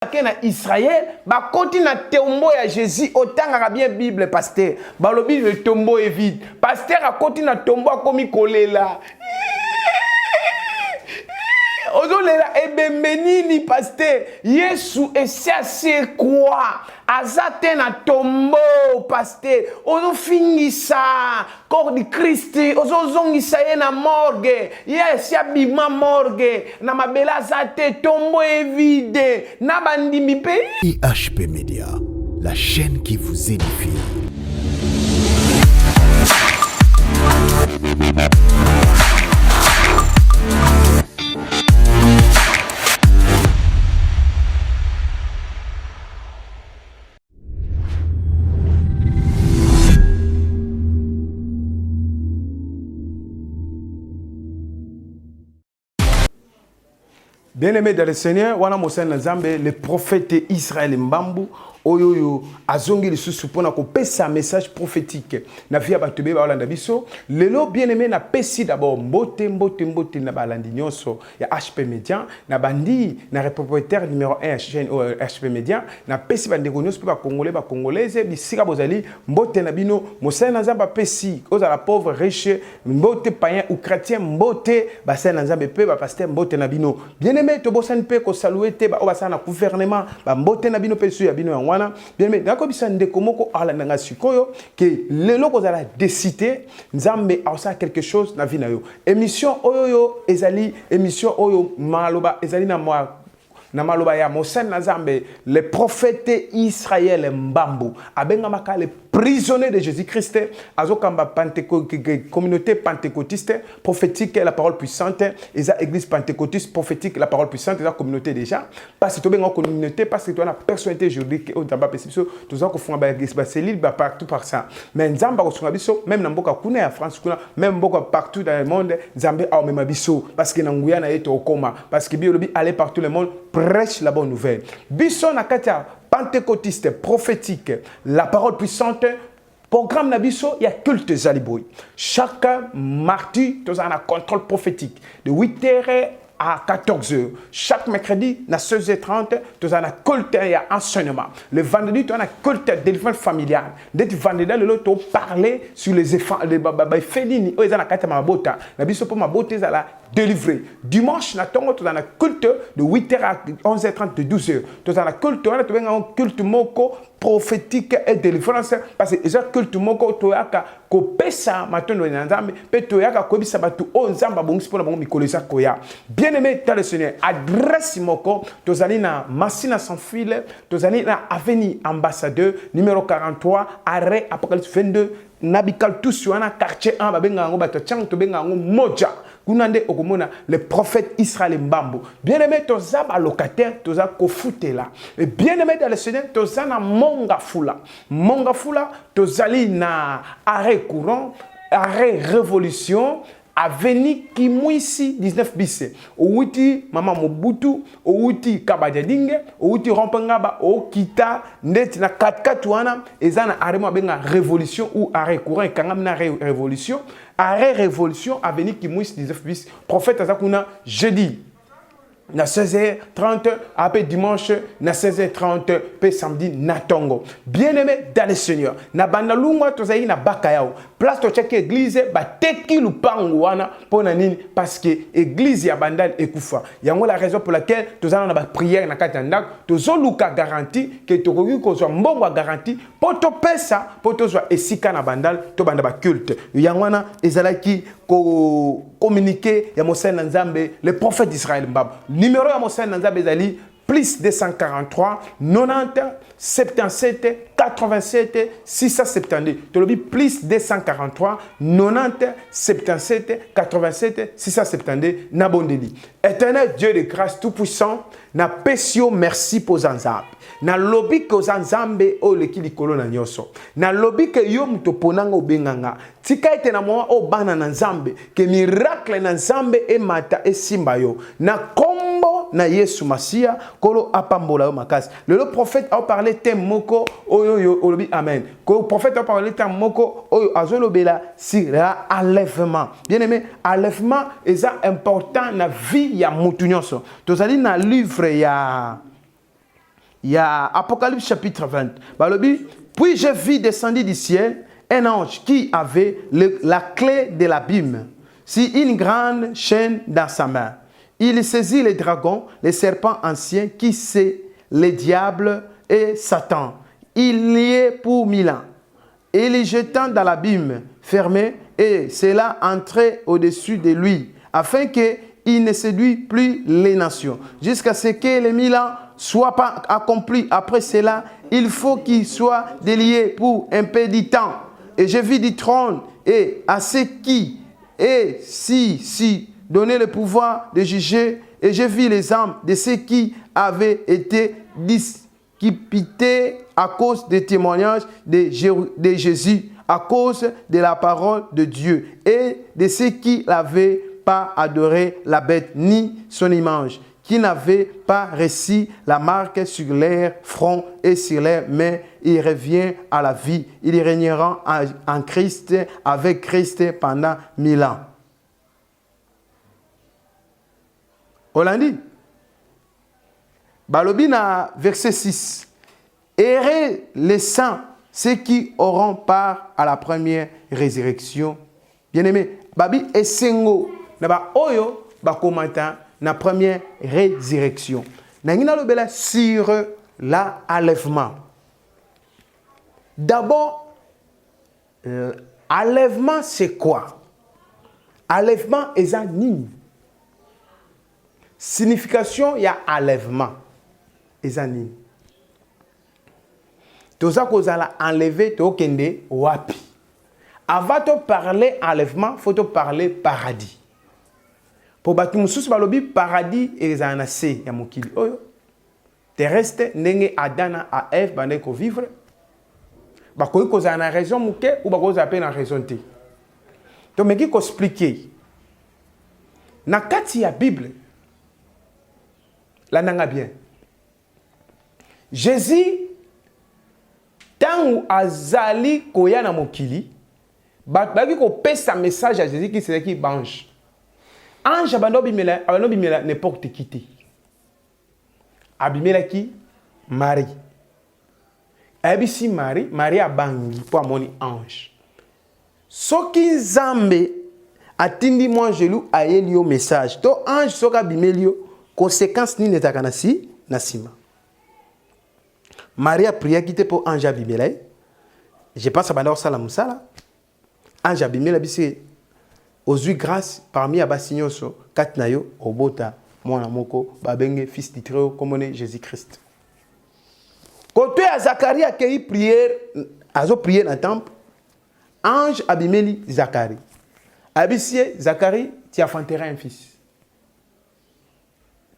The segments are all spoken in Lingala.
na Israël, ba koti na tombeau ya Jésus autant a bien Bible pasteur. Ba lobi le tombeau est vide. Pasteur a koti na tombeau komi kolela. Ozolela ebembenini pasteur. Yesu c'est quoi? Azate na tombeau pasteur. Ozo fingisa corps de Christ. Ozo zongisa ye na morgue. Yes, ya bima morgue. Na mabela azate tombeau est vide. Na bandimi pe. IHP Media, la chaîne qui vous édifie. Bien-aimé dans le Seigneur, wana Moussa Nzambe, le prophète Israël Mbambu, oyoyo azongi lisusu pona ko pesa message prophétique na via batube ba olanda biso lelo bien-aimé na pesi d'abord mbote na balandi nyonso ya HP Media na bandi na propriétaire numéro 1 chaîne HP Media na pesi bandeko nyonso ba congolais ba congolaise bisika bozali mbote na bino Moussa Nzambe pesi ozala pauvre riche mbote païen ou chrétien mbote ba Moussa Nzambe pe ba pasteur mbote na bino bien-aimé to bosani pe ko saluer te ba obasa na gouvernement ba mbote na bino pe su ya bino wana bien mais nakobisa ndeko moko alanda nga sikoyo ke lelo kozala décider nzambe asa quelque chose na vie na yo émission oyoyo ezali émission oyo maloba ezali na maloba ya Moussa Nzambe le prophète Israël Mbambu abenga maka le prisonnier de Jésus-Christ azokamba communauté pentecôtiste prophétique la parole puissante eza église pentecôtiste prophétique la parole puissante eza communauté déjà parce que to benga communauté parce que to na personnalité juridique au tamba biso to za ko funga ba église ba cellule ba partout par ça mais nzamba ko sunga biso même na mboka kuna ya France kuna même mboka partout dans le monde nzambe a mema biso parce que na nguya na yeto okoma parce que biolobi aller partout le monde prêche la bonne nouvelle biso na katia pentecôtiste prophétique la parole puissante programme nabiso il y a culte zaliboy chaque mardi tu as un contrôle prophétique de 8h à 14h. Chaque mercredi, à 16h30, tu as un culte et enseignement. Le vendredi, tu as un culte de délivrance familiale. Dès que vendredi, tu parler sur les effets, les félini, ils ont la carte ma bota. La biso pour ma beauté, ils la délivrer. Dimanche, tu as un culte de 8h à 11h30, de 12h. Tu as un culte, tu as un culte moko prophétique et délivrance parce que ça culte moko to yaka ko pesa matondo na nzambe pe to yaka ko bisa batu o nzamba bongisi pona bango mikolesa koya bien-aimé dans le Seigneur adresse moko tozali na Massina sans fil tozali na avenue ambassadeur numéro 43 arrêt Apocalypse 22 nabikal tous wana quartier 1 babenga ngo bato chang to benga ngo moja kunande okomona le prophète Israël Mbambu bien-aimé toza ba locataire toza ko futela et bien-aimé dans le Seigneur toza na monga fula tozali na arrêt courant arrêt révolution Avenue Kimwisi 19 bis. Outi Mama Mobutu, outi Kabadjadingue, outi Rompangaba, Okita, net na 4-4 wana, ezana arrêt benga révolution ou arrêt courant et kangam na révolution. Arrêt révolution Avenue Kimwisi 19 bis. Prophète Azakuna jeudi. Na 16h30, après dimanche, na 16h30, pe samedi, na tongo. Bien-aimé dans le Seigneur. Na bandalungwa tozayi na bakayao. Place to check église, ba teki lupangu wana, pona nini, parce que église ya bandal ekufa. Yango la raison pour laquelle tozana na ba prière na katandak, tozoluka garantie, que tokoki kozwa mbongwa garantie, poto pesa, poto zwa esika na bandal, to banda ba culte. Yango wana ezalaki ko communiquer ya Moussa Nzambe, le prophète d'Israël Mbambu. Numéro ya Moussa Nzambe ezali plus 243 90 77 87 672. Tolobi plus 243 90 77 87 672 Nabondeli. Éternel Dieu de grâce tout puissant, na pesio merci pour Zanzab. Na lobi ko Zanzambe o leki likolo na nyoso. Na lobi ke yo muto ponanga obenganga. Tika ete na mwa o bana na Nzambe ke miracle na Nzambe e mata e simba yo. Na kombo na Yesu Masia kolo apambola yo makasi. Le prophète a parlé thème moko oyo olobi amen. Le prophète a parlé thème moko oyo azolobela si la enlèvement. Bien aimé, enlèvement est important na vie ya mutu nyonso. Tozali na livre ya Il y a Apocalypse chapitre 20. Balobi, puis je vis descendre du ciel un ange qui avait la clé de l'abîme, si une grande chaîne dans sa main. Il saisit les dragons, les serpents anciens, qui c'est le diable et Satan. Il y est pour 1000 ans. Et les jetant dans l'abîme fermé, et cela entrait au-dessus de lui, afin qu'il ne séduise plus les nations, jusqu'à ce que les 1000 ans soient pas accomplis. Après cela, il faut qu'il soit délié pour un peu de temps. Et je vis du trône, et à ceux qui, et si donner le pouvoir de juger, et je vis les âmes de ceux qui avaient été discipités à cause des témoignages de Jésus, à cause de la parole de Dieu, et de ceux qui n'avaient pas adoré la bête ni son image, qui n'avaient pas reçu la marque sur leur front et sur leurs mains. Il revient à la vie. Il régnera en Christ, avec Christ pendant 1000 ans. Hollandi. Balobina, verset 6. Errez les saints, ceux qui auront part à la première résurrection. Bien-aimé, Babi Essengo, naba oyo, bakomata, na première résurrection. Nangina lobela sur l'enlèvement. D'abord, enlèvement c'est quoi? Enlèvement est un nini. Signification, il y a enlèvement. Est un nini. Tout ça qu'on a enlevé, to kende wapi. Avant de parler enlèvement, il faut te parler paradis. Pour batu mususu balobi paradis et anase ya mokili oyo. Terrestre nenge Adana a Eve bande ko vivre. Ba ko za na raison muke ou ba ko za pe na raison te. To meki ko expliquer. Na kati ya Bible la nanga bien. Jésus tangu azali koya na mokili ba ki ko pesa message à Jésus qui c'est qui bange. Ange abandobimela n'importe qui te. Abimela qui Marie. Abisi Marie, Marie abangi pour amoni ange. Soki Zambe atindi moi jelou ayelio message. To ange soka bimelio conséquence ni netaka nasima. Marie a prié quitter pour ange abimela. Je pense à bandor sala musala. Ange abimela bisi Ozui grâce parmi abasignoso katnayo obota mwana moko babenge fils du Très-Haut comme on est Jésus-Christ. Côté à Zacharie a cueilli prière, azo prier dans le temple, ange abimeli Zacharie. Abissier Zacharie, tu enfanteras un fils.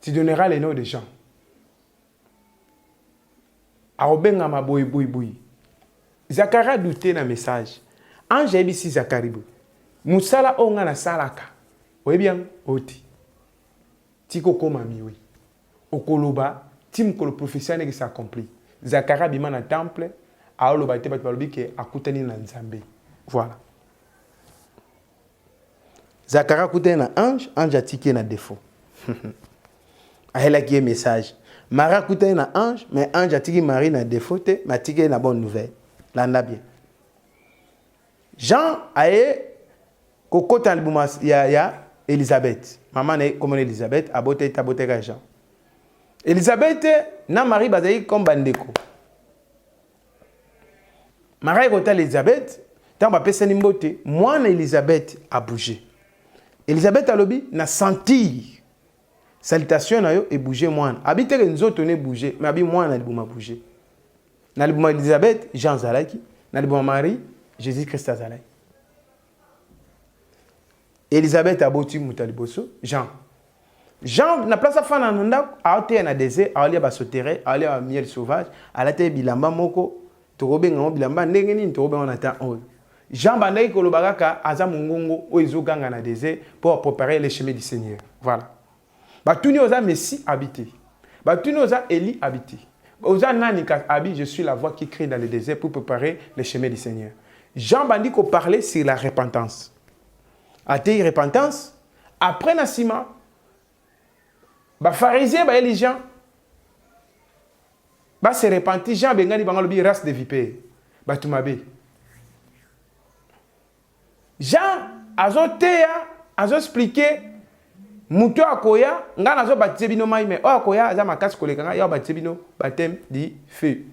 Tu donneras les noms des gens. Arobenga ma boy. Zacharie a douté dans le message. Ange abissi Zacharie. Musala onga na salaka. Oye bien, oti. Tiko koma miwe. Okoloba, tim ko le prophétie qui s'accomplit. Zacharie bima na temple, aoloba te bat balobi ke akutani na Nzambe. Voilà. Zacharie akutani na ange atiki na défaut. Ahela qui message. Marie akutani na ange, mais ange atiki Marie na défaut te, mais atiki na bonne nouvelle. Landa bien. Jean aye Kokota albumas ya Elisabeth. Maman est comme Elisabeth, abote Jean. Elisabeth na Marie bazai comme bandeko. Marie kota Elisabeth, tant ba pesa nimbote, moi na Elisabeth a bougé. Elisabeth a lobi na senti salutation na yo et bouger moi. Habite que nzoto ne bouger, mais abi moi na libuma bouger. Na libuma Elisabeth, Jean zalaki, na libuma Marie, Jésus-Christ zalaki. Elisabeth a boti mutaliboso, Jean. Jean, na place à faire dans nanda, a été na désert, a allé à sauterre, a allé à miel sauvage, a été bilamba moko, torobe ngamo bilamba ndenge ni torobe on attend o. Jean bandai kolobaka aza mungongo o izoganga na désert pour préparer les chemins du Seigneur. Voilà. Ba tuni oza Messie habité. Ba tuni oza Élie habité. Oza nani ka abi, je suis la voix qui crie dans le désert pour préparer les chemins du Seigneur. Jean bandi ko parlait sur la repentance. A-t-il repentance? Après Nassima, les pharisiens, les gens, Ba se repentir, Jean bengani bango lobi race de vipère. Ba tumabe. Jean azo expliquer muto akoya nga nazo baptiser bino mai mais akoya aza makasi koleka nga ya baptiser bino baptême di feu.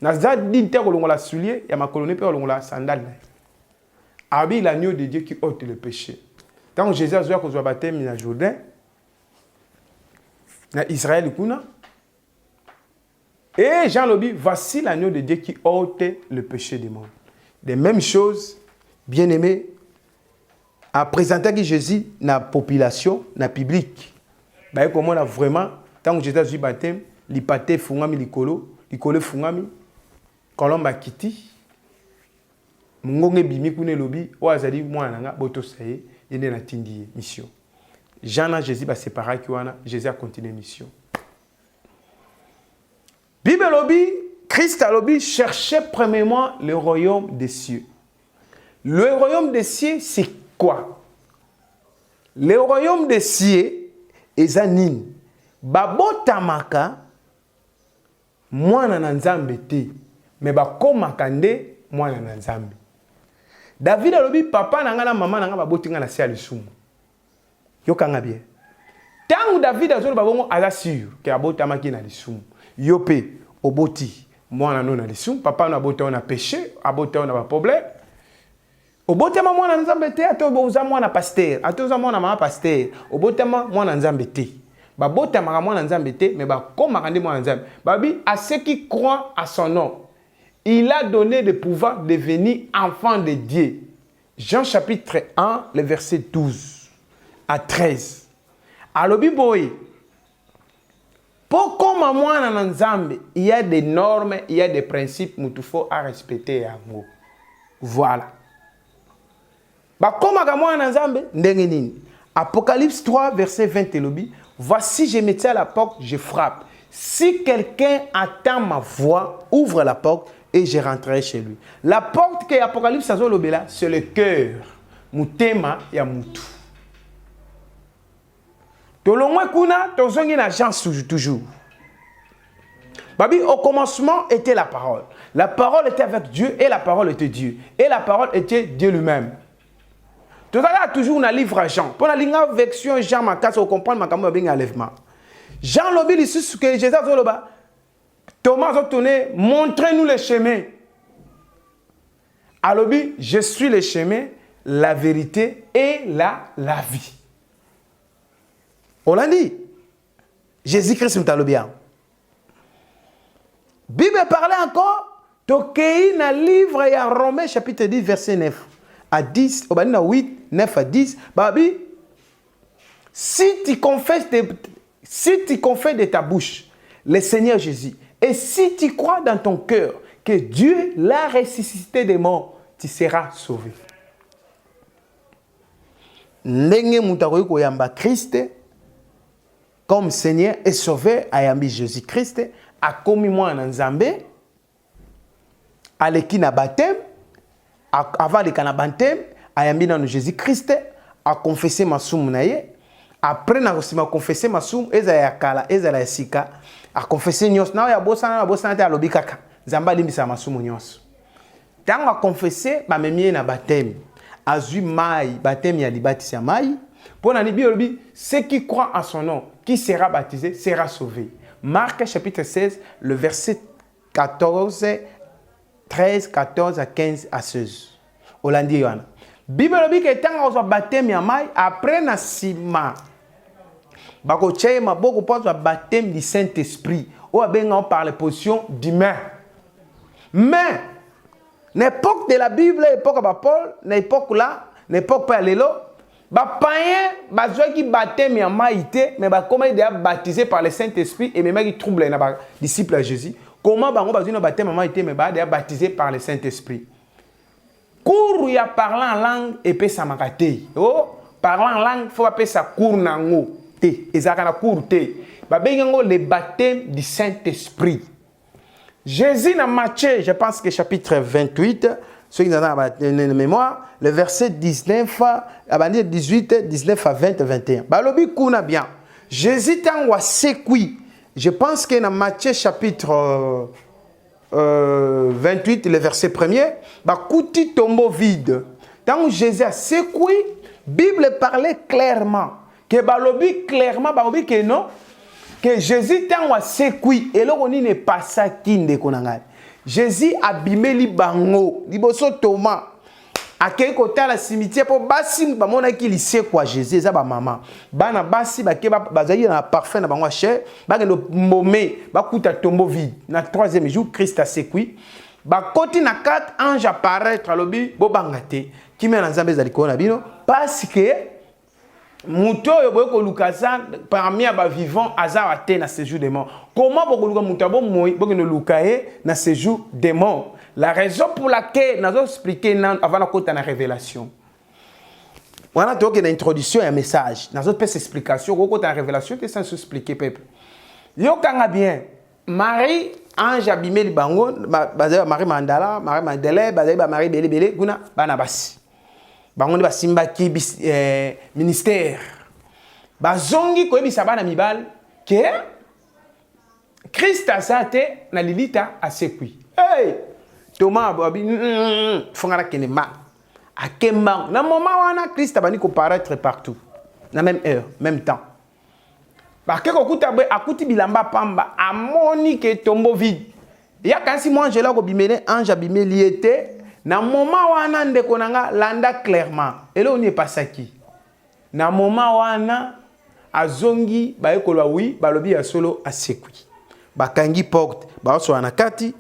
Naza din te kolongola soulier ya makolone pe kolongola sandale. Abi l'agneau de Dieu qui ôte le péché. Quand Jésus a kozwa baptême na Jourdain na Israël kuna et Jean lobi voici l'agneau de Dieu qui ôte le péché du monde. Des mêmes choses, bien aimé, à présenter que Jésus na population, na public. Bah comment là vraiment tant que Jésus a eu baptême, l'ipate fungami likolo fungami kolomba kiti. Mungonge bimi kune lobi o azali mwana nga boto saye yende na tindi mission. Jean na Jésus ba séparer ki wana Jésus a continué mission. Bible lobi Christ a lobi cherchez premièrement le royaume des cieux. Le royaume des cieux c'est quoi? Le royaume des cieux est nini? Babotamaka mwana na nzambe te mais bakomaka nde mwana na nzambe. David alobi papa na nga na mama na nga babotinga na se ya lisumu. Yokanga bien. Tangu David azolo babongo aza sûr ke abotamaki na lisumu. Yo pe oboti mwana no na lisumu, papa na abota na péché, abota na ba problème. Obotama mwana nzambe te ato boza mwana pasteur, ato za mwana mama pasteur, obotama mwana nzambe te. Babotama mwana nzambe te mais bakomaka ndi mwana nzambe. Babi à ceux qui croient à son nom. Il a donné le pouvoir de devenir enfant de Dieu. Jean chapitre 1, le verset 12 à 13. Alobi boy. Pour comme moi dans Nzambe, il y a des normes, il y a des principes qu'il faut respecter. Voilà. Bah comme moi dans Nzambe, ndengeni. Apocalypse 3, verset 20 lobi. Voici, je me tiens à la porte, je frappe. Si quelqu'un attend ma voix, ouvre la porte et je rentrerai chez lui. La porte que Apocalypse a là, c'est le cœur. Mutema ya mutu. Tolongwe kuna, tozongi na chance toujours. Babi, au commencement était la parole. La parole était avec Dieu et la parole était Dieu. Et la parole était Dieu lui-même. Tout à l'heure, toujours on a livre Jean. Pour la ligne version Jean, ma casse, on comprend ma caméra bien enlèvement. Jean lobi lissus que Jésus a loba. Thomas a tourné, montrez-nous le chemin. Alobi, je suis le chemin, la vérité et la vie. On l'a dit. Jésus-Christ est alobi. Bible parlait encore. Tokei na livre ya Romains chapitre 10 verset 9 à 10, au 8, 9 à 10. Babi, si tu confesses de ta bouche le Seigneur Jésus, et si tu crois dans ton cœur que Dieu l'a ressuscité des morts, tu seras sauvé. Ndenge mutakoyi koyamba Christ comme Seigneur et Sauveur ayambi Jésus-Christ a commis moi na Nzambe aleki na baptême avant le kana baptême ayambi na Jésus-Christ a confessé ma soum na ye après na kosima confessé ma soum eza ya kala eza la sika a confessé nyos na ya bosana te alobi kaka Nzamba limbisa ma soum nyos tango a confessé ba memie na baptême azui mai baptême ya libatisi ya mai pour na libi olobi ceux qui croient en son nom qui sera baptisé sera sauvé. Marc chapitre 16 le verset 14 13 14 à 15 à 16. Olandi Yohana. Bible lobi ke tango zo baptême ya mai après na sima bako tcheye maboko pour zo baptême du Saint-Esprit ou abenga on parle position d'humain. Mais l'époque de la Bible, l'époque de Paul, l'époque là, l'époque pas l'élo, bah païen, bah qui baptême ya maïté, mais bah comment il est baptisé par le Saint-Esprit et même qui trouble les disciples à Jésus. Comment bah on va dire baptême ya maïté mais bah il est baptisé par le Saint-Esprit. Cours ya parlant en langue et pe sa makate. Oh, parlant en langue faut appeler ça cours nango te. Ezaka cours te. Bah bengango le baptême du Saint-Esprit. Jésus dans Matthieu, je pense que chapitre 28, ceux qui ont la mémoire, le verset 19, 18, 19 à 20, 21. Balobi kuna bien. Jésus tangwa sekui Je pense que dans Matthieu chapitre 28, le verset 1er, Bakuti tombeau vide. Tant que Jésus a secoué, la Bible parlait clairement. Que balobi clairement, balobi que non, que Jésus tant a secoué. Et là, on n'est pas ça qui ne connaît. Jésus a bimé li bango, liboso Thomas. A quel côté la cimetière pour basi ba mona ki li sait quoi Jésus ça ba maman. Bana basi ba ke ba zayi na parfum na bango cher, ba ke no momé, ba kuta tombeau vide. Na troisième jour Christ a secoué. Ba koti na quatre anges apparaître lobi bo bangate. Qui met dans zambé zaliko na bino parce que muto yo boy ko lukaza parmi ba vivant azar até na séjour des morts. Comment boko luka mutabo moy boko no lukaé na séjour des morts? La raison pour laquelle nous avons expliqué avant la côte de la révélation. On a donc une introduction et un message. Nous avons fait explication. Au côté de la révélation, c'est sans expliquer, peuple. Yo kanga bien. Marie, ange abimé le bango, Marie Mandala, Marie Mandela, Marie Bele Bele, Guna, Banabasi. Bango de Basimba qui ministère. Bazongi ko ebisa bana mibal que Christ a saté na lilita a sekui. Hey! Thomas fongala kenema akemba na moment wana Christ abani ko paraître partout na même heure même temps ba ke ko kuta be akuti bilamba pamba amoni ke tombeau vide ya kansi moi ange la ko bimele ange abimeli était na moment wana ndeko nanga landa clairement et là on est pas saki na moment wana azongi ba ekolwa wi balobi ya solo asekwi bakangi porte ba so na kati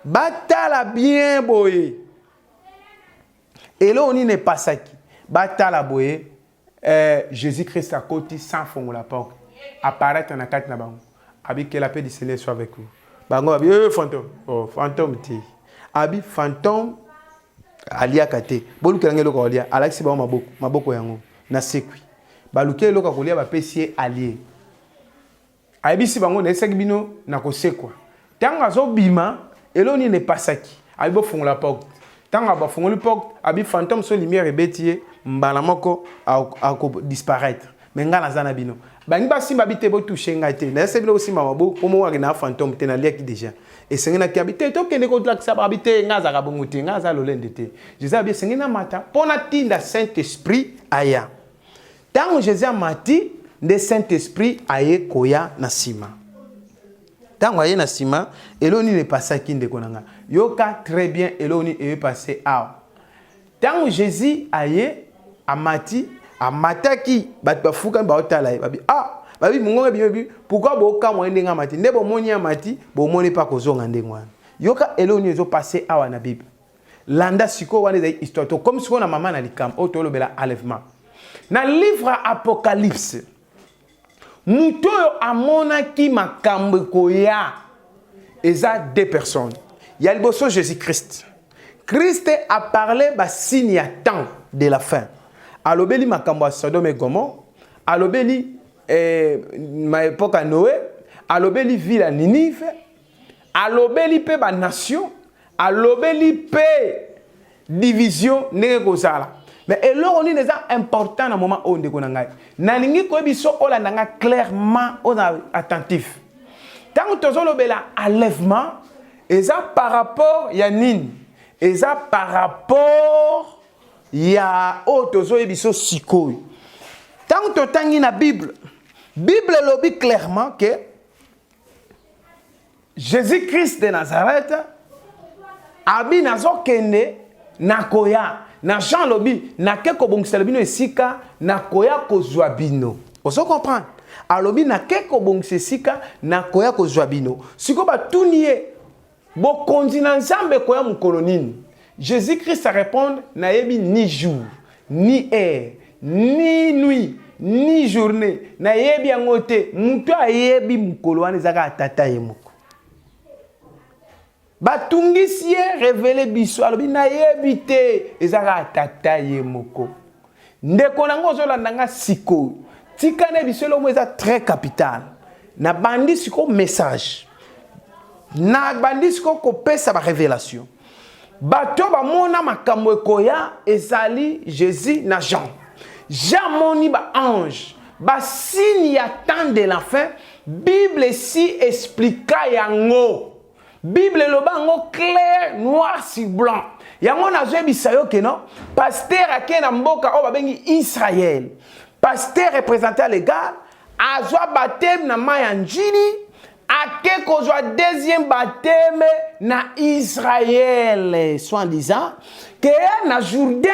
batala bien boye. Et là, on n'est pas ça qui. Batala boye. Jésus-Christ a côté sans fond la porte. Apparaître dans la carte na bango. Abi que la paix du Seigneur soit avec vous. Bango abi fantôme. Oh, fantôme ti. Abi fantôme alia kate. Bolu kelanga loko alia. Alexi ba maboko yango. Na sekwi. Baluke loko kolia ba pesier allié. Abi si bango na esaki bino na ko sekwa. Tanga zo bima. Et là, on n'est pas ça qui. Abi font la porte. Tant que font la porte, abi fantôme sur lumière et bêtier, mbalamoko a disparaître. Mais ngana zana bino. Bangi ba simba bité bo toucher ngate. Na c'est aussi mabo pour moi na fantôme te na liaki déjà. Et c'est ngana ki habité to kende ko tlak sa habité ngaza ka bongote ngaza lolende te. Jésus abi c'est ngana mata pona tinda Saint-Esprit aya. Tant Jésus a mati de Saint-Esprit aye koya na sima. Tant que na sima, eloni n'est pas ça qui ne konanga. Yoka très bien eloni est passé à. Tant que Jésus aye amati amataki batba fuka ba otala babi babi mungonga bibi pourquoi boka mo ndenga mati ndebo moni amati bo moni pas kozonga ndengwana. Yoka eloni ezo passé à na Bible. Landa siko wana za histoire to comme siko na mama na likam otolo bela enlèvement. Na livre Apocalypse Muto amona ki makambo koya eza deux personnes. Il y a le bosso Jésus-Christ. Christ a parlé ba signe ya temps de la fin. Alobeli makambo a Sodome et Gomorrhe, alobeli ma époque à Noé, alobeli ville à Ninive, alobeli pe ba nation, alobeli pe division ne kozala. Mais et là on est déjà important dans le moment où on est konanga. Na lingi ko biso ola nanga clairement on a attentif. Tant que tozolo bela enlèvement et ça par rapport ya nini et ça par rapport ya otozo biso sikoy. Tant que tangi na Bible lobi clairement que Jésus-Christ de Nazareth abi nazo kende nakoya na Jean lobi na keko bongisa bino esika na koya kozwa bino. Oso comprendre. Alobi na keko bongisa esika na koya kozwa bino. Siko ba tunie bo konzina nzambe koya mukolo nini. Jésus-Christ a répondre na yebi ni jour, ni heure, ni nuit, ni journée. Na yebi yangote muto ayebi mukolo wana zaka atata ye moko. Batungisi révélé biso alobi na yebite ezaka tata ye moko ndeko nango zolanda nga siko tikane biso lo mweza très capital na bandi siko message na bandi siko ko pesa ba révélation bato ba mona makambo ekoya ezali Jésus na Jean moni ba ange ba signe ya temps de la fin Bible si expliqua yango. Bible lobango clair, noir sur blanc. Yango na zwe bisayo ke non? Pasteur ake na mboka o babengi Israël. Pasteur représenté à l'égard, azwa baptême na mayanjini, ake kozwa deuxième baptême na Israël. Soit en disant que na Jourdain,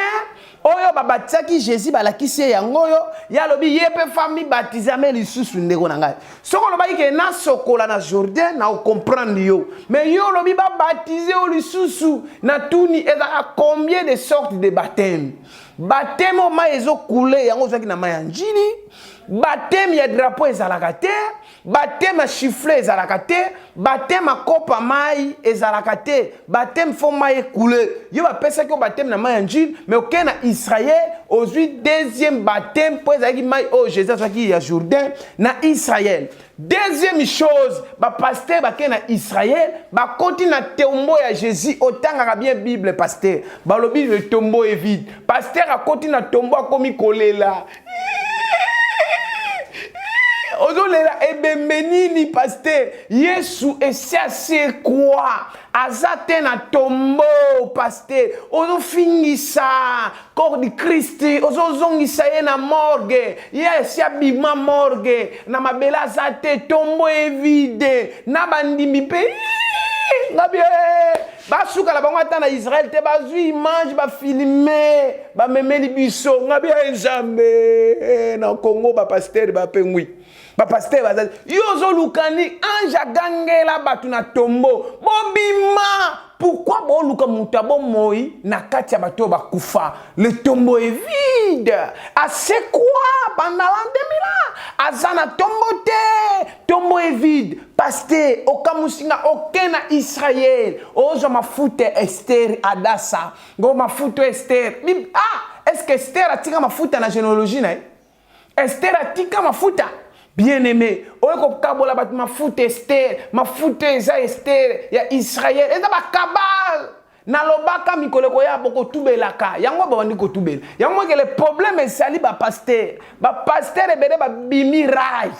oyo babatisaki Jésus balakisi yango yo ya lobi yepe famille baptisame lisusu ndeko na ngai. Soko lobaki ke na sokola na Jourdain na comprendre yo. Mais yo lobi ba baptiser o lisusu na tuni eza combien de sortes de baptêmes. Baptême o ma ezo couler yango zaki na mayanjini. Baptême ya drapeau ezalaka te, baptême ya chifflet ezalaka te, baptême ya kopa mai ezalaka te, baptême fo mai ekule. Yo bapesa ki baptême na mai ya njili, mais ok na Israël, ozwi deuxième baptême po ezalaki mai o Jésus azwaki ya Jourdain na Israël. Deuxième chose, ba pasteur bake na Israël, ba koti na tombeau ya Jésus, otangaka bien Bible pasteur. Ba lobi le tombeau est vide. Pasteur a koti na tombeau akomi kolela. Ozolela ebembenini pasteur Yesu esi quoi azate na tombo pasteur ozo fingisa corps de Christ ozo zongisa ye na morgue esi abima morgue na mabela azate tombo est vide na bandimi pe ngabie basuka la bango ata na Israël te bazwi image ba filmer ba memeli biso ngabie nzambe na Congo ba pasteur ba pengwi ba pasteur bazazi yozo lukani anja gangela batu na tombo bobima pourquoi bo luka muta bo moi na kati ya bato bakufa le tombeau est vide a c'est quoi pendant l'an 2000 azana tombo te tombeau est vide pasteur okamusinga okena Israël ozo mafuta Esther Adassa go mafuta Esther est-ce que Esther atika mafuta na généalogie na Esther atika mafuta bien-aimé, oyo kabola bat mafuta Esther, mafuta eza Esther ya Israël, eza ba kabal. Na lobaka mikoleko ya boko tubelaka. Yango ba wandi ko tubela. Yango ke le problème esali ba pasteur. Ba pasteur ebele ba bimi rai.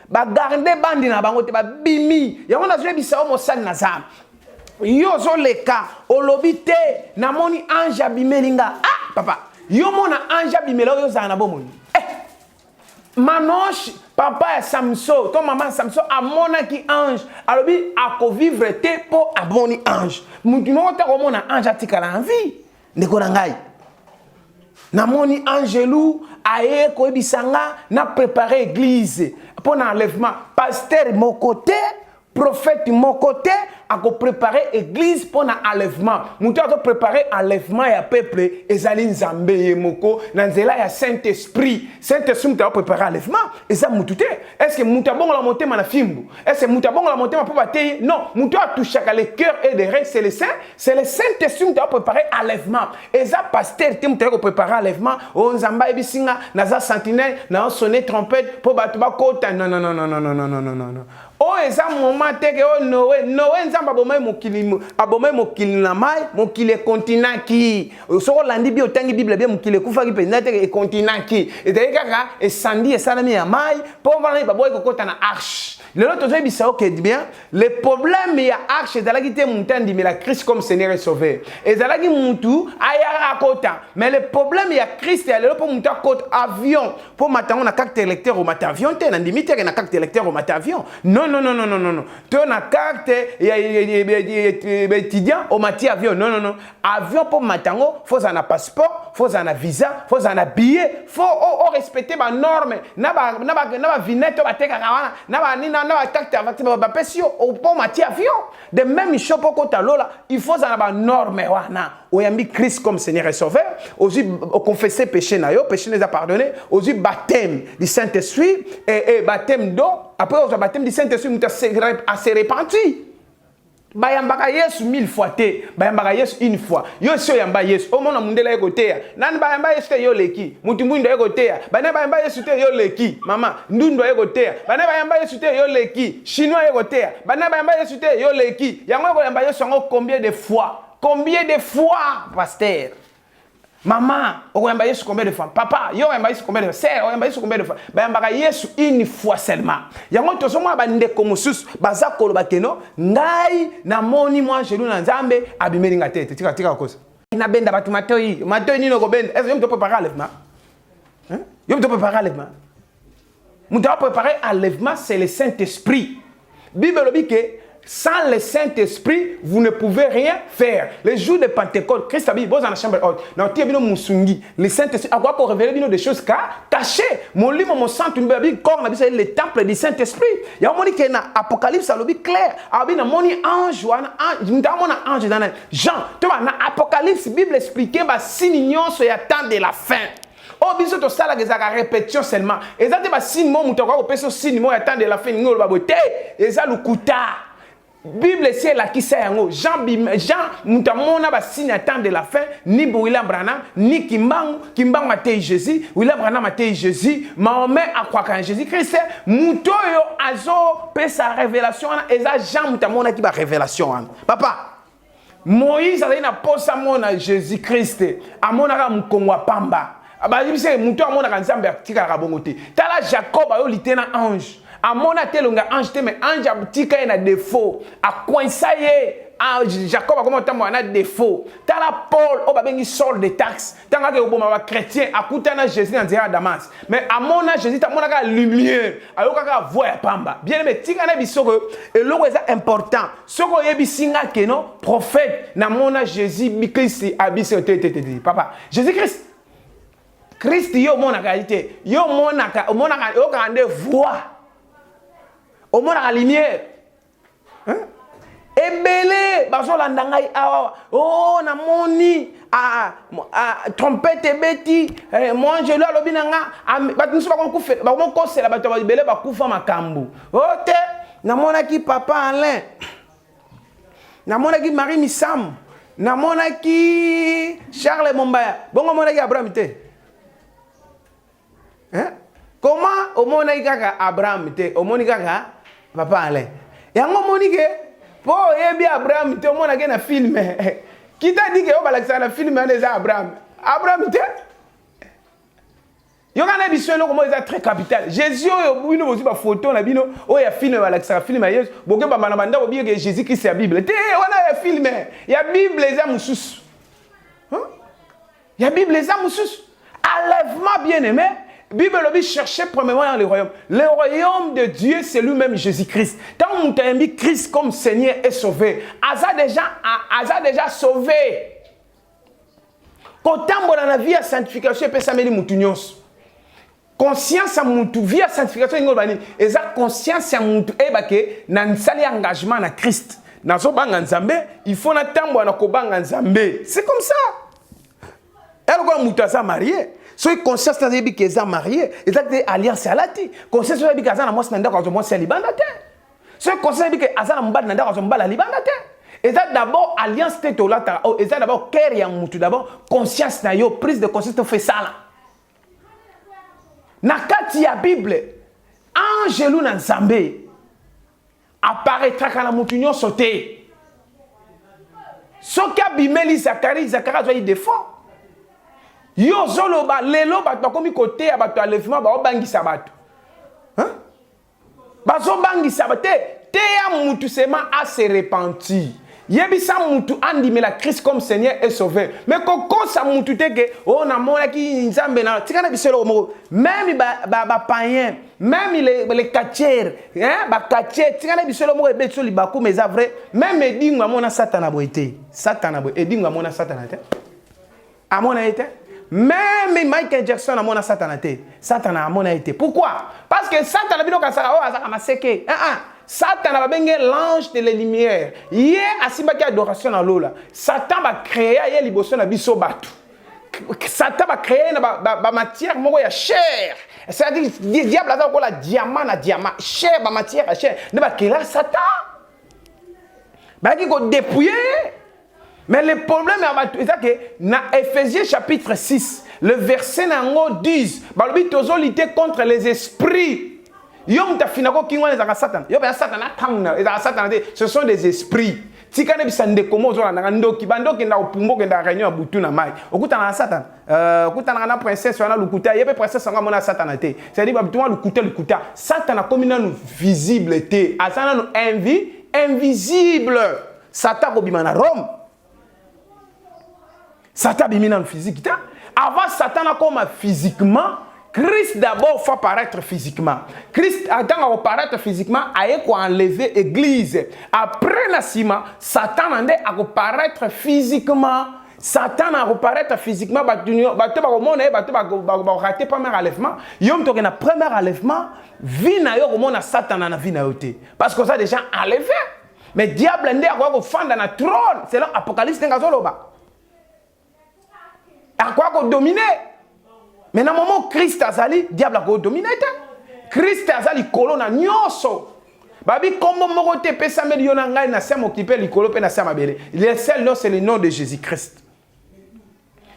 Ba garde bandi na bango te ba bimi. Yango na zwe bisa o mosali na zam. Yo zo leka olobi te na moni ange abimelinga. Ah papa, yo mona ange abimela yo za na bomoni. Manoche, papa et Samson, ton maman Samson a monaki ange. Alors bi a ko vivre te po aboni ange. Mutimo ta ko mona ange atikala en vie. Ndeko na ngai. Na moni angelou aye ko bisanga na préparer église pour l'enlèvement. Pasteur mon côté, prophète mon côté a préparé l'église pour l'enlèvement. Moutou a préparé l'enlèvement et peuple ezali nzambe yemoko nanzela ya Saint-Esprit. Saint-Esprit moutou a préparé l'enlèvement. Eza moutou te. Est-ce que moutou a bon la montée ma fimbu? Est-ce que moutou a bon la montée ma papaté? Non, moutou a touché à le cœur et les reins, c'est le Saint. C'est le Saint-Esprit moutou a préparé l'enlèvement. Eza pasteur te moutou a préparé l'enlèvement. O nzamba ebisinga naza sentinelle na sonner trompette pour batuba kota. Non non non non non non non non non non. Oh eza moment te que oh Noé nzamba abomai mokili na mai mokili continent ki soko landi bi otangi bible bien mokili kufa ki penza te e continent ki et kaka e sandi e salami ya mai po vala ba boy kokota na arche lelo tozo bisa ok bien le problème ya arche ezalaki te muntandi mais la Christ comme Seigneur et Sauveur ezalaki mutu aya akota mais le problème ya Christ ya lelo po mutu akota avion po matango na carte électeur au mat avion te na ndimi te na carte électeur au mat avion non non non non non non to na carte ya étudiant au matière avion non non non avion pour matango faut un passeport faut un visa faut un billet faut respecter ba norme na ba vinette ba teka kawana na ba nina na ba carte ba pesio pour matière avion de même chose pour kota lola il faut un ba norme wana oyambi Christ comme Seigneur et Sauveur aussi confesser péché na yo péché les a pardonné aussi baptême du Saint-Esprit et baptême d'eau après au baptême du Saint-Esprit muta se repenti. Bayambaka Yesu 1000 fois te, bayambaka Yesu une fois. Yo so yamba Yesu, o mona mundela yeko te. Nani bayamba Yesu te yo leki. Mutu mwindo yeko te. Bana bayamba Yesu te yo leki. Mama, ndundo yeko te. Bana bayamba Yesu te yo leki. Chinois yeko te. Bana bayamba Yesu te yo leki. Yango yamba Yesu ngo combien de fois? Combien de fois, pasteur? Maman, on yamba Yesu combien de fois? Papa, yo yamba Yesu combien de fois? Sœur, on yamba Yesu combien de fois? Ba yamba Yesu une fois seulement. Yango tozo mwa ba ndeko mosusu baza koloba keno ngai na moni mwa jelu na Nzambe abimeli nga tete. Tika kosa. Ina benda batu matoi nino ko benda. Est-ce que tu peux préparer l'enlèvement? Hein? Tu peux préparer l'enlèvement? Nous devons préparer l'enlèvement, c'est le Saint-Esprit. Bible dit que sans le Saint-Esprit, vous ne pouvez rien faire. Le jour de Pentecôte, Christ a dit, vous dans la chambre haute, le Saint-Esprit a quoi révéler des choses cachées. Mon livre, mon sang, le temple du Saint-Esprit. Il y a un moment qui est dans l'Apocalypse, c'est clair. Il y a un ange, ange dans Jean. Tu vois, dans l'Apocalypse, la Bible explique que si nous sommes temps de la fin. Oh, biso to sala gezaka répétition seulement. Ezate ba signe mo muto kwa peso signe mo attendre la fin ngolo ba bote. Eza lukuta. Bible c'est la qui sait yango. Jean muto mona ba signe attendre la fin ni William Branham ni Kimbangu matei Jésus, William Branham matei Jésus, Mahomet akwaka Jésus Christ. Muto yo azo pesa révélation eza Jean muto mona ki ba révélation. Papa Moïse a na posa mona Jésus Christ. Amona mukongwa pamba. Abadibise muto amona kanzambe atika kabongote. Tala Jacob ayo litena ange. Amona telonga ange te mais ange atika na défaut. A coinsaye Jacob a comment tambo na défaut. Tala Paul o babengi sol de taxes. Tanga ke oboma ba chrétien akutana Jésus na nzira Damas. Mais amona Jésus tamona ka lumière. Ayo kaka voix ya pamba. Bien aimé tika na bisoko eloko eza important. Soko yebisinga ke no prophète na mona Jésus Christ abise te. Papa, Jésus Christ Christ yo mona qualité yo mona yo kande voix au mona la lumière hein ebele bazo landa ngai awa oh na moni trompette beti moi je lo lobi nanga batu nso bakokufa bakokosela bato babele bakufa makambu ote na mona ki papa Alain na mona ki Marie Misam na mona ki Charles Mombaya bongo mona ki Abraham te. Hein? Comment au monde kaka Abraham te au monde kaka papa Alain yango monike po yebi Abraham te au monde na film qui t'a dit que o balakisa na film les Abraham te yo kana bisolo comme ça très capital Jésus yo bino bozi ba photo na bino o ya film balakisa film ya Yesu boke ba bana banda ko biye Jésus Christ ya Bible te wana ya film ya Bible za mususu hein ya Bible za mususu enlèvement bien aimé. Bible dit chercher premièrement dans le royaume. Le royaume de Dieu, c'est lui-même Jésus-Christ. Tant que tu as mis Christ comme Seigneur et sauvé, Asa déjà sauvé. Quand tu as dans la vie à sanctification, tu peux mutunios. Conscience à mutu, vie à sanctification, et ça conscience à mutu, et bah que nan sali engagement na Christ. Dans ce bang Nzambe, il faut n'attendre na kobang Nzambe. C'est comme ça. Elle va mutu à marié. Soy conscience na yebi keza marié, exacte alliance alati. Conscience na yebi kaza na mwasi nanda kwa mwasi libanda te. Soy conscience yebi ke azana mbala nanda kwa mbala libanda te. Exacte d'abord alliance te tolata, exacte d'abord cœur ya mutu d'abord conscience na yo prise de conscience to fait ça là. Na kati ya Bible, angelu na Nzambe apparaîtra kana mutu nyo sauté. Soka bimeli Zacharie doit y défendre. Yo zoloba lelo bato komi côté ya bato enlèvement ba obangisa bato hein bazo bangisa bato te ya mutu sema a se repentir yebisa mutu andime la Christ comme Seigneur et Sauveur mais koko sa mutu te ke o na mona ki Nzambe na tikana biselo mo même ba païen même les katiers hein ba katier tikana biselo mo ebetso libaku mais ça vrai même edingwa mona satana boité satana bo edingwa mona satana te amona été. Même Michael Jackson a mon satanate. Satan a mon été. Pourquoi? Parce que Satan a bien que Satan a bien l'ange de la lumière. Hier, à Simbaki adoration dans l'eau là. Satan va créer a liboson na biso batu. Satan va créer na matière moko ya chair. C'est-à-dire diable a ko la diamant na diamant, chair ba matière chair. Ne va créer Satan. Ba ki ko dépouiller. Mais le problème est que dans Ephésiens chapitre 6, le verset 10, balobi tozo lutter contre les esprits. Yom ta finako kingwa les Satan. Yo ba Satan ce sont des esprits. tika ne bisande komo zo na ndoki bandoki na opumbo ke nda réunion butu na mai okuta na Satan okuta na princesse wana lukuta yebe princesse nga mona Satan te c'est à dire babutu lukuta Satan a comme na visible te asana no invisible Satan ko bimana Rome Satan bimina physique ta avant Satan a comme physiquement Christ d'abord faut apparaître physiquement. Christ attend à apparaître physiquement, a enlever l'église. Après la cima, Satan a apparaître physiquement. Satan a apparaître physiquement. Raté premier enlèvement. Yom to na premier enlèvement, vie na yo comment na Satan na vie na yote. Parce que ça déjà enlevé. Mais diable ndé a quoi fond dans le trône. C'est l'Apocalypse ngazoloba. A quoi ko dominer. Mais dans le moment où Christ azali, diable a dominé. Christ azali kolona nyoso. Babi kombo morote pesa miliona ngai na sem occupé likolo pe na sem abele. Le seul nom c'est le nom de Jésus-Christ.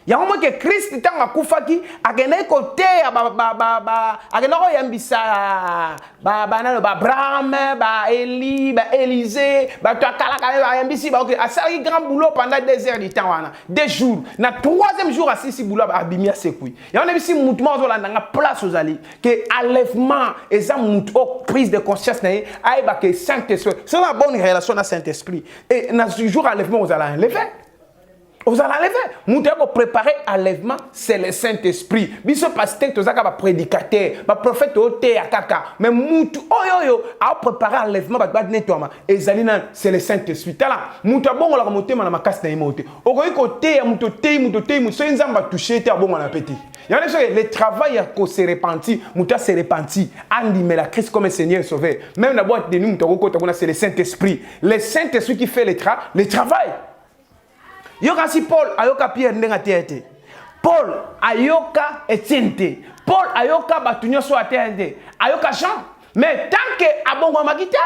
Il y a un moment que Christ tanga kufaki agene kote agene ko yambisa Abraham, Eli, Élisée, toi kala yambisi OK, asali grand boulot pendant 2 heures du temps wana, 2 jours. Na 3e jour asisi boulot abimia sekui. Il y a un bisi mouvement zo landanga place aux ali que enlèvement et ça mout prise de conscience na ay ba que Saint-Esprit. C'est une bonne relation na Saint-Esprit. Et na ce jour enlèvement vous allez enlever. Vous allez enlever. Nous devons préparer l'enlèvement, c'est le Saint-Esprit. Biso pasteur, tu as un prédicateur, un prophète, à kaka. Mais moutou, a préparé l'enlèvement, c'est le Saint-Esprit. Tala, moutou bon la monter ma casse na imote. Okoyi côté, moutou, so nzamba toucher te bon na petit. Il y a le travail qui se répandit, moutou se répandit. Andi mais la Christ comme Seigneur sauveur. Même la boîte de nous, c'est le Saint-Esprit. Le Saint-Esprit qui fait le travail. Yoka si Paul ayoka Pierre ndenga tete. Paul ayoka Etienne. Paul ayoka batunyo so atende. Ayoka Jean. Mais tant que abongo magita,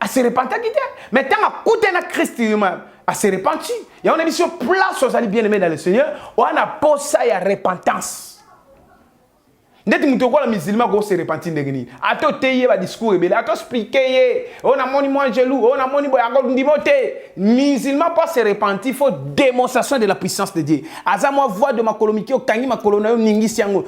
a se repenta gita. Mais tant que koute na Christ lui-même, a se repenti. Il y a une émission place aux alliés bien-aimés dans le Seigneur, on a posé à repentance. Ndeti mutoko la musulman go se repentir ndengeni. Ato teye ba discours rebelle, ato expliquer, on a moni moi jaloux, on a moni boy akol ndimote. Musulman pas se repentir, faut démonstration de la puissance de Dieu. Aza moi voix de ma colomiki o kangi ma colonna ningi siango.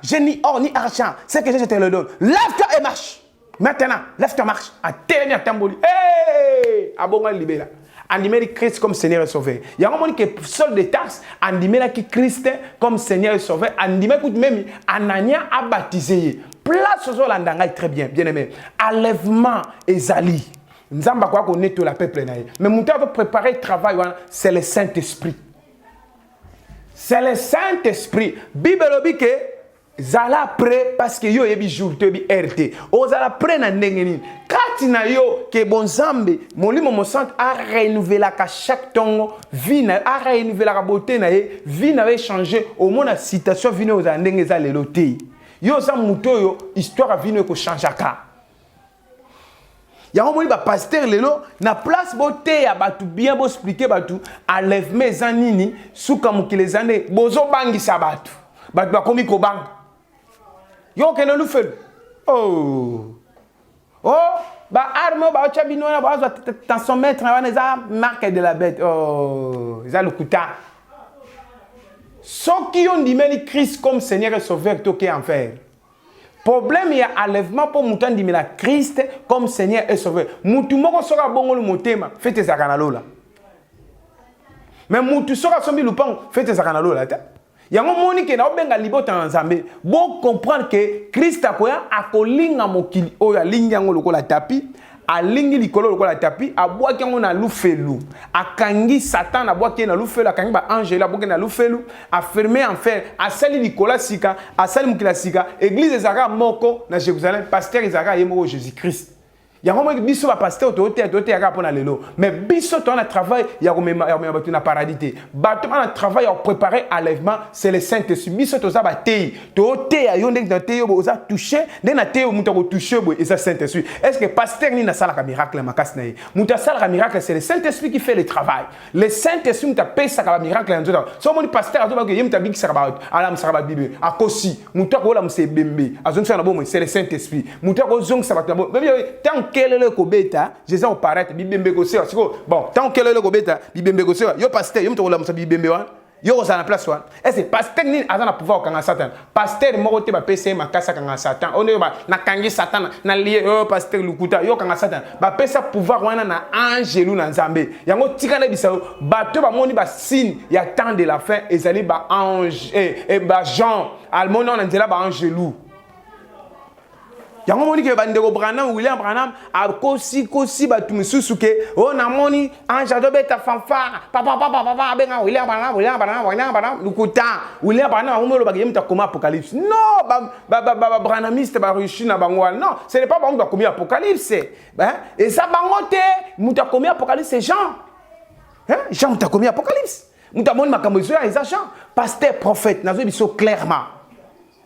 Je ni or ni argent, c'est que je te le donne. Lève-toi et marche. Maintenant, lève-toi marche. A terni a tamboli. Hey! Abonga libéra. Andimé Christ comme Seigneur et Sauveur. Il y a un moment que seul des taxes, andimé Christ comme Seigneur et Sauveur. Andimé même Anania a baptisé. Place aux Hollandais très bien, bien aimé. Enlèvement et zali. Nous avons quoi qu'on est tout la peuple naïe. Mais nous devons préparer le travail. C'est le Saint-Esprit. C'est le Saint-Esprit. Bible dit que zala prêt parce que yo yebi jour te bi RT. O zala prêt na ndengeni. Kati na yo ke bonzambe molimo mo sant a renouveler la chaque tongo vie na a renouveler la beauté na ye vie na va changer au moins la citation vino aux ndenge za leloté. Yo za muto yo histoire vino ko changeaka. Ya omoni ba pasteur lelo na place beauté ya batu bien bo expliquer batu enlèvement za nini suka mukile zane bozo bangisa batu. Batu ba komi ko bang. Yo que nous fait. Oh, bah arme, bah chabino na bah dans son maître, on a marque de la bête. Oh, ils ont le couteau. Ceux qui ont dit mais Christ comme Seigneur et Sauveur, toqué en faire. Problème il y a enlèvement pour mouton dit mais la Christ comme Seigneur et Sauveur. Moutou moko sera bon le motema, faites ça kanalo là. Mais moutou sera sombi lupang, faites ça kanalo là. Il y a un moment qui na obenga libota nzambe bon comprendre que Christ akoya akolinga mokili oyo alinga ngo lokola tapi alingi likolo lokola tapi abwaki ngo na lufelu akangi Satan abwaki na lufelu akangi ba ange la boki na lufelu affirmer en fer asali likola sika asali mokila sika église ezaka moko na Jérusalem pasteur ezaka yemo Jésus-Christ. Il y a un moment que biso va pasteur toté à pour lelo mais biso ton travail il y a un paradis bato on travail à préparer enlèvement c'est le Saint-Esprit biso to za ba tei toté à yonde dans tei bo za toucher na tei muta ko toucher bo et ça Saint-Esprit est-ce que pasteur ni na sala ka miracle makas na muta sala ka miracle c'est le Saint-Esprit qui fait le travail le Saint-Esprit muta pesa ka miracle nzo so mon pasteur azo ba ke yemta big saraba ala msaraba bible akosi muta ko la mse bembe azon na bo c'est le Saint-Esprit muta ko zong saraba bo tant qu'elle le kobeta Jésus au paraître bibembe kosera bon tant qu'elle le kobeta bibembe kosera yo pasteur yo mto la musa bibembe wan yo za na place wan est-ce pasteur ni azana pouvoir kanga satan pasteur moko te ba pese makasa kanga satan on yo ba na kangi satan na lié oh pasteur lukuta yo kanga satan ba pesa pouvoir wana na angelu na nzambe yango tikana bisao bato ba moni ba signe ya temps de la fin ezali ba ange et ba Jean almona na nzela ba angelu yango moni ke bandeko Branham William Branham a kosi batu misusu ke o na moni anja do beta fanfara papa benga William Branham lukuta William Branham o molo ba yemta koma apocalypse non ba Branhamiste ba richi na bango non ce n'est pas bango ba komi apocalypse et ça bango te muta komi apocalypse c'est Jean Jean muta komi apocalypse muta moni makambo zo ya Jean pasteur prophète nazo biso clairement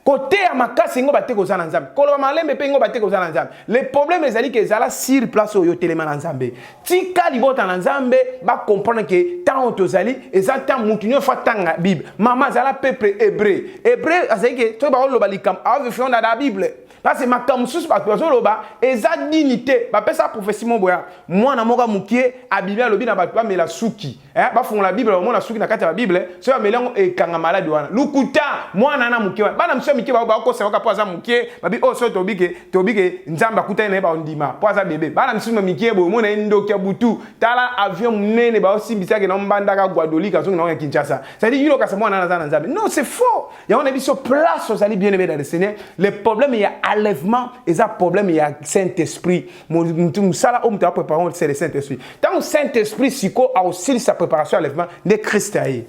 côté à makasi ngo bate kozana nzambe koloba malembe pe ngo bate kozana nzambe le problème ezali que ezala sur place oyo telema na nzambe tika libota na nzambe ba comprendre que tant tozali eza tant mutunyo fa tanga bible mama zala peuple hébreu azali que to ba loba likam ave fiona da bible parce que makam susu ba to loba eza dignité ba pesa prophétie mon boya mwana moka mukie a bible lobi na ba to mela suki ba fonga la bible mona suki na kati ya bible so ya melango e kanga malade wana lukuta mwana na mukie bana mso miki ba ko se ka poza mukie babi o so tobike nzamba kuta na ba ndima poza bébé bana mso miki bo mona ndokia butu tala avion munene ba osimbisa ke na mbanda ka Guadeloupe ka so na Kinshasa ça dit yilo ka se mwana na nzambe non c'est faux ya on a vu sur place aux ali bien aimé dans le Seigneur le problème il y a enlèvement et ça problème il y a Saint-Esprit mon sala homme t'a préparé c'est le Saint-Esprit tant le Saint-Esprit siko a aussi sa préparation à enlèvement de Christ aïe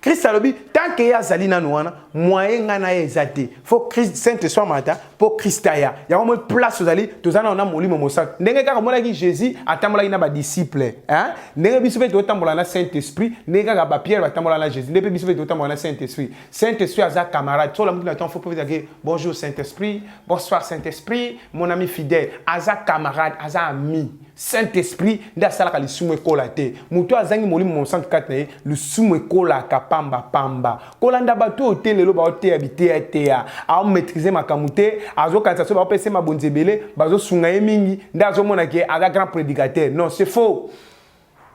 Christ a dit tant que ya zalina noana moyen ngana ezate faut Christ Saint-Esprit mata pour Christ aya ya on place aux ali tozana on a molimo mosa ndenge kaka mona ki Jésus atambola ina ba disciple hein ndenge biso pe totambola na Saint-Esprit ndenge kaka ba Pierre batambola na Jésus ndenge biso pe totambola na Saint-Esprit aza camarade so la mutu na temps faut dire bonjour Saint-Esprit bonsoir Saint-Esprit mon ami fidèle aza camarade aza ami Saint-Esprit nda sala ka lisumu ekola te mutu azangi molimo mo 104 na lisumu ekola ka pamba kolanda bato hotelelo ba hotel habité tea a maîtriser makamute azo kanisa so ba pese mabonzebele bazo sunga yemingi nda zo mona ke aga grand prédicateur non c'est faux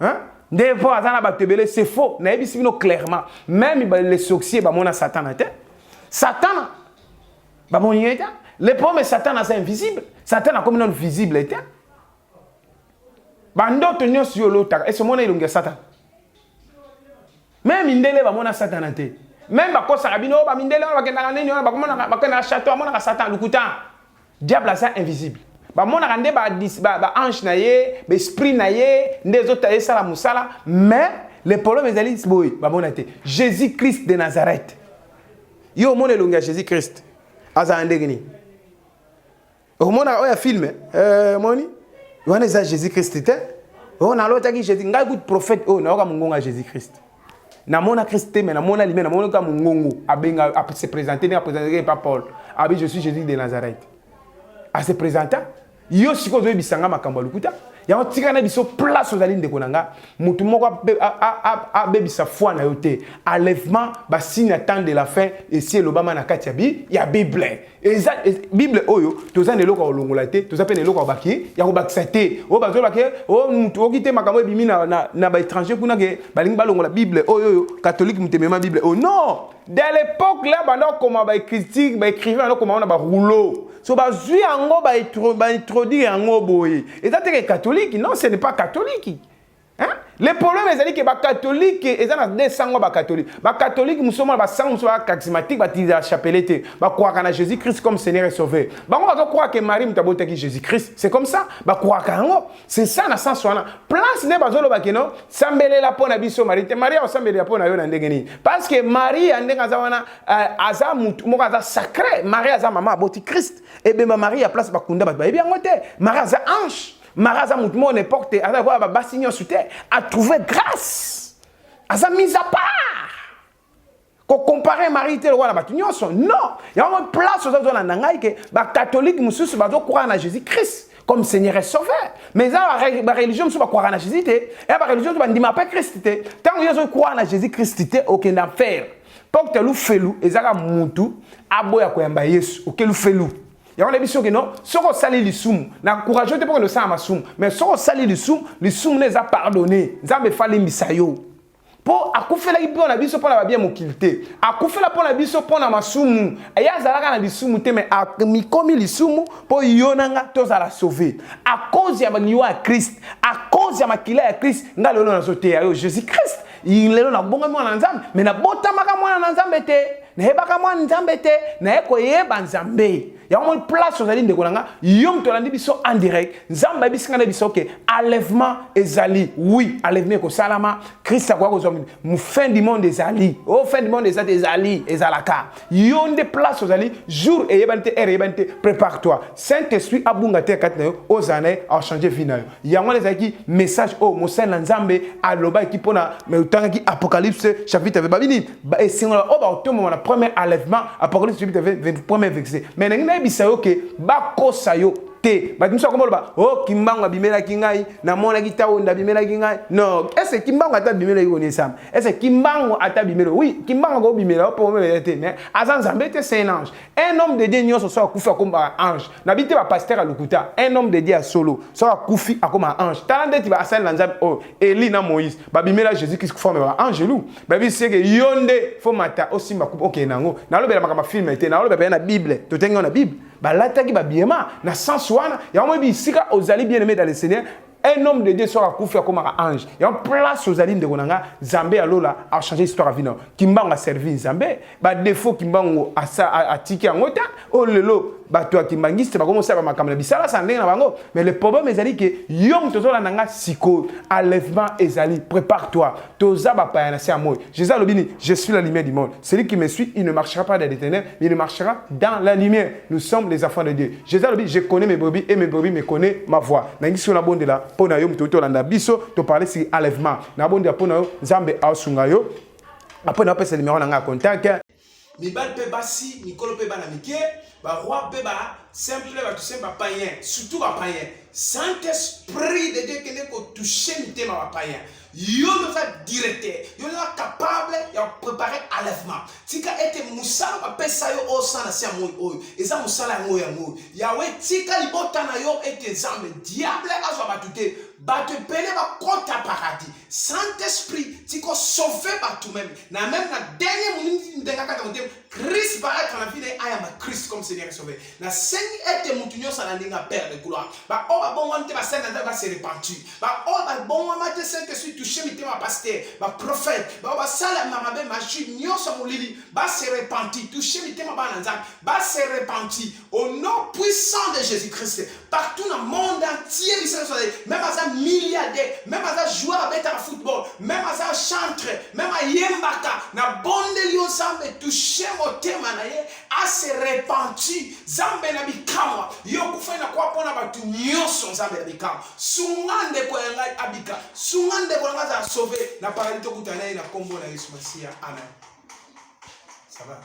hein des fois azana batebele c'est faux na yebisi bino clairement même les sorciers ba mona Satan te Satan ba moni ta le problème Satan c'est invisible Satan a comme non visible te bando tenyo sur l'autre et ce mona ilonga Satan même indele ba mona Satan te même ba ko sarabino ba mindele ba kenda neni ba mona ba kenda château mona Satan lukuta diable ça invisible ba mona kande ba ange na ye ba esprit na ye ndes autres et sala musala mais le problème est ali boy ba mona te Jésus Christ de Nazareth yo mona longa Jésus Christ aza ndegini o mona oya film moni wana za Jésus Christ te on a l'autre qui Jésus ngai good prophète oh na ka mungonga Jésus Christ na mona Christ mais na mona limé na mona ka mungongo abenga a se présenter pas Paul abi je suis Jésus de Nazareth a se présenter yo siko zo bisanga makambo lukuta ya otikana biso place aux alines de konanga mutu moko a bebisa foi na yote enlèvement ba signe temps de la fin et si l'obama na kati ya Bible et Bible oyo toza ne loka olongola te toza pe ne loka baki ya ko bakisa te o bazo baki o mutu okite makambo ebimi na ba étranger kuna ke balingi balongola Bible oyo catholique mutemema Bible oh non dès l'époque là bando comment ba critique ba écrivain no comment on a ba rouleau so ba zui ango ba introduire ango boye et ça c'est catholique non ce n'est pas catholique hein le problème est que ba catholique et ça na des sango ba catholique musomo ba sango so ba charismatique ba tiza chapelete ba croire en Jésus Christ comme Seigneur et Sauveur ba on va croire que Marie mutabota ki Jésus Christ c'est comme ça ba croire kango c'est ça na sens wana place ne bazolo ba keno sambele la pona biso Marie o sambele la pona yo na ndengeni parce que Marie andenga za wana aza mutu mo aza sacré Marie aza mama aboti Christ et ben Marie a place ba kunda ba bien ngote Marie aza ange Maraza moutmo n'importe à avoir bassignon sous terre a trouvé grâce à sa mise à part qu'on compare Marie le roi la batignon non il y a une place aux autres dans nangai que ba catholique mususu ba croire en Jésus Christ comme Seigneur et Sauveur mais ça la religion mususu ba croire en Jésus et la religion ba ndima pas Christ tant ils croire en Jésus Christ aucun affaire pour que lu felu ezaka mutu aboya ko yamba Yesu okelu felu Ya on a biso que non, soko sali lisumu, na courageux te pour le sang masumu, mais soko sali lisumu les a pardonné. Nzambe fali misayo. Po akufela ki pona biso pona ba bien mokilité. Akufela pona biso pona masumu. Aya zalaka na lisumu te mais mikomi lisumu po yonanga tozala sauver. À cause ya baniwa ya Christ, à cause ya makila ya Christ, nga lelo na zote ya Jésus Christ. Il lelo na bonga mwana nzambe, mais na botamaka mwana nzambe te. Na hebaka mwana nzambe te, na eko yeba nzambe. Ya mon place aux alines de Kolanga, yom tolandi biso en direct, nzamba bisinga biso ke enlèvement ezali. Oui, enlèvement ko salama, Christ a quoi ko mu fin du monde ezali. Oh fin du monde ezali, ezalaka. Yom de place aux alines, jour et yebante yebante, prépare-toi. Saint-Esprit abunga te kat na yo, ozane a changer vie na yo. Ya mon ezaki message oh mo sen nzambe aloba ki pona me utanga ki Apocalypse chapitre 20 babini. Ba esinga o ba otomo na premier enlèvement, Apocalypse chapitre 20 premier verset. Mais bisayo ke bakosa yo te batimisa ko ba oh kimbango bimela kingai na mona kitawo nda bimela kingai non est-ce kimbango ata bimela yoni sam est-ce kimbango ata bimela oui kimbango go bimela po me te mais azanzambe te c'est un ange un homme de Dieu nyoso so akufa comme ange na bité ba pasteur à Lukuta un homme de Dieu à solo so akufi comme ange talande ti ba asal nzambe oh Eli na Moïse ba bimela Jésus Christ forme ba angelou ba bi c'est que yonde fo mata aussi ma coupe OK nango na lobela makama film ete na lobela na Bible to tenga na Bible balataki babiema na sens wana ya mo bi sika ozali bien aimé dans le Seigneur un homme de Dieu sera koufi comme un ange et en place aux alines de Gonanga Zambé alola a changé histoire à vino Kimbango a servi Zambé ba défaut Kimbango a tiki en ngota oh lelo ba toi Kimbangiste ba commencer à makamela bisala sandé na bango mais le problème ezali que yom tozola nanga siko enlèvement ezali prépare-toi toza ba pa na sia moi Jésus lobini je suis la lumière du monde celui qui me suit il ne marchera pas dans les ténèbres mais il marchera dans la lumière nous sommes les enfants de Dieu Jésus lobini je connais mes brebis et mes brebis me connaissent ma voix nangi sur la bonde là pona yo mtoto landa biso to parler sur enlèvement na bonde pona yo Nzambe asunga yo après na pesa numéro na contact mibal pe basi mikolo pe bana mike ba roi pe ba simple ba tout simple païen surtout ba païen Saint-Esprit de Dieu qui n'est ko toucher mité ba païen yo le fait directeur yo le capable de préparer enlèvement tika ete musala ba pesa yo o sana sia moi oyo eza musala ngo ya ngo yawe tika libota na yo ete Nzambe diable azwa batute batu pele ba kota paradis Saint-Esprit tiko sauver batu même na dernier minute ndenga kata motem Christ va être en la vie de I am a Christ comme Seigneur et Sauveur na sengi ete mutunyo sana ndinga père de gloire ba o ba bon wante ba sena ba se repentir ba o ba bon wante Saint-Esprit toucher mité ma pasteur ba prophète ba sala mama be machi nyoso molili ba se repentir toucher mité ma bananza ba se repentir au nom puissant de Jésus-Christ partout dans le monde entier même à un milliardaire même à un joueur à football même à un chantre même à yembaka na bonde lion sambe toucher mon thème à se repentir zambe na bikama yo kufanya kwa pona batu nyoso zambe na bikama sungande ko yanga abika sungande ko yanga za sauver na paradis kutana na kombo na Yesu Masia amen ça va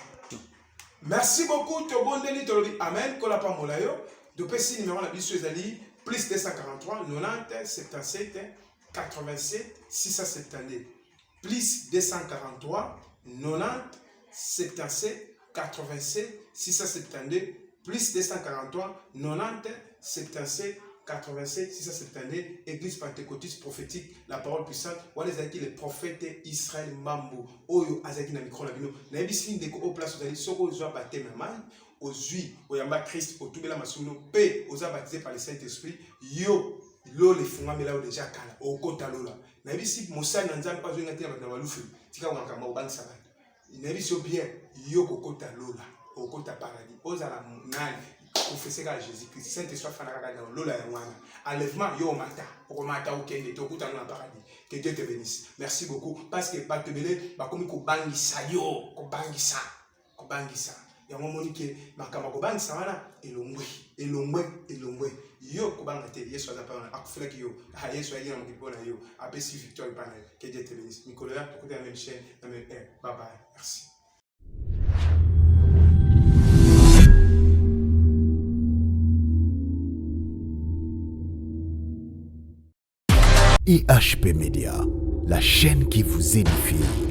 merci beaucoup to bondeli to lobi amen ko la pamola yo de petit numéro na biso ezali plus 243 90 77 87 672 plus 243 90 77 87 672 plus 243 90 77 87 672 Église pentecôtiste prophétique la parole puissante wala ezaki le prophète Israël Mambo oyo azaki na micro na bino na ebisi ndeko au place ozali soko ozwa baptême mai ozui oyamba Christ otubela masuno pe oza baptisé par le Saint-Esprit yo lo le fungamela o déjà kala okota lola na ebisi mosali na Nzambe pas oyenga te na balufu tika ngaka ma obangisa bana na ebisi bien yo kokota lola okota paradis ozala nani confesser à Jésus-Christ Saint-Esprit fana kaka dans lola ya wana enlèvement yo mata okomata okende to okuta na paradis que Dieu te bénisse merci beaucoup parce que batebele bakomi ko bangisa yo ko bangisa yango moni ke makama ko bangisa wana elongwe yo ko banga te Yesu azapana akufela ki yo Yesu ayina mkipo na yo apesi victoire pana que Dieu te bénisse Nicolas tukuta na même chaîne na même bye bye merci IHP Média, la chaîne qui vous édifie.